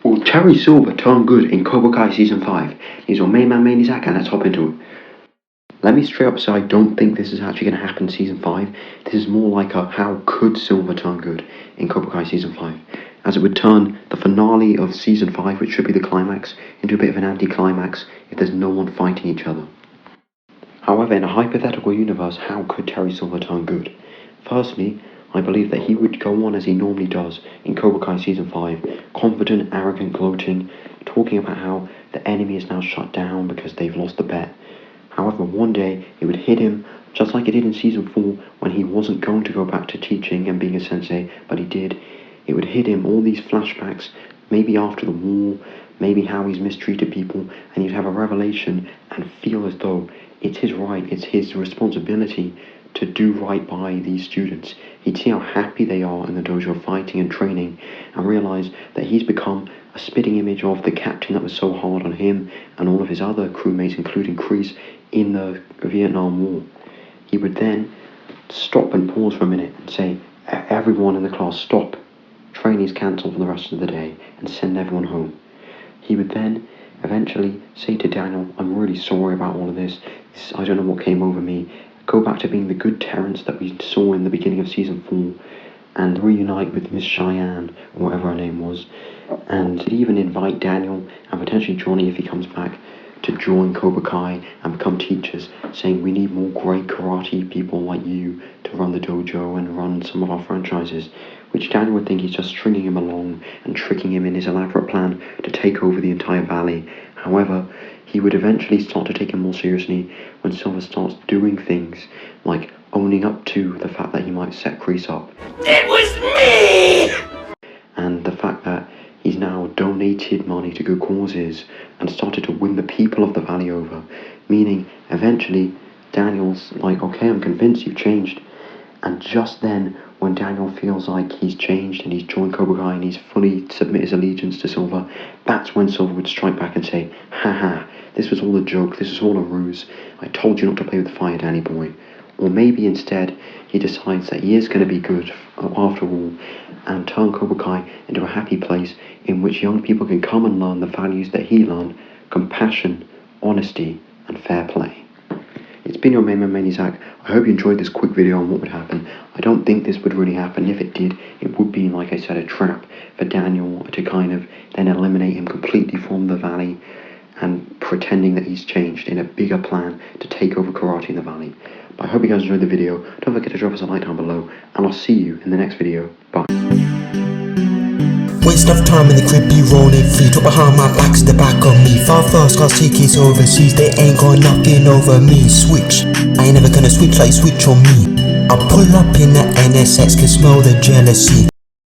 Will Terry Silver turn good in Cobra Kai Season 5? He's your main man, Maniac, and let's hop into it. Let me straight up say I don't think this is actually going to happen in Season 5. This is more like a how could Silver turn good in Cobra Kai Season 5, as it would turn the finale of Season 5, which should be the climax, into a bit of an anti-climax if there's no one fighting each other. However, in a hypothetical universe, how could Terry Silver turn good? Firstly, I believe that he would go on as he normally does in Cobra Kai Season 5, confident, arrogant, gloating, talking about how the enemy is now shut down because they've lost the bet. However, one day it would hit him, just like it did in Season 4, when he wasn't going to go back to teaching and being a sensei, but he did. It would hit him, all these flashbacks, maybe after the war, maybe how he's mistreated people, and he'd have a revelation and feel as though it's his right, it's his responsibility to do right by these students. He'd see how happy they are in the dojo fighting and training and realise that he's become a spitting image of the captain that was so hard on him and all of his other crewmates, including Kreese, in the Vietnam War. He would then stop and pause for a minute and say, everyone in the class stop, training's cancelled for the rest of the day, and send everyone home. He would then eventually say to Daniel, I'm really sorry about all of this. I don't know what came over me. Go back to being the good Terrence that we saw in the beginning of Season 4 and reunite with Miss Cheyenne, or whatever her name was, and even invite Daniel and potentially Johnny, if he comes back, to join Cobra Kai and become teachers, saying we need more great karate people like you to run the dojo and run some of our franchises, which Daniel would think he's just stringing him along and tricking him in his elaborate plan to take over the entire valley. However, he would eventually start to take him more seriously when Silver starts doing things like owning up to the fact that he might set Kreese up. It was me! And the fact that he's now donated money to good causes and started to win the people of the valley over, meaning eventually Daniel's like, okay, I'm convinced you've changed. And just then, when Daniel feels like he's changed and he's joined Cobra Kai and he's fully submit his allegiance to Silver, that's when Silver would strike back and say, haha, this was all a joke, this was all a ruse, I told you not to play with fire, Danny boy. Or maybe instead he decides that he is going to be good after all and turn Cobra Kai into a happy place in which young people can come and learn the values that he learned: compassion, honesty, and fair play. It's been your main man, Maniac. I hope you enjoyed this quick video on what would happen. I don't think this would really happen. If it did, it would be, like I said, a trap for Daniel to kind of then eliminate him completely from the valley and pretending that he's changed in a bigger plan to take over karate in the valley. But I hope you guys enjoyed the video. Don't forget to drop us a like down below, and I'll see you in the next video. Bye. Waste of time in the crib, be rolling free. Talk behind my back's the back of me. Far first cause tickets overseas, they ain't got nothing over me. Switch, I ain't never gonna switch like switch on me. I pull up in the NSX, can smell the jealousy.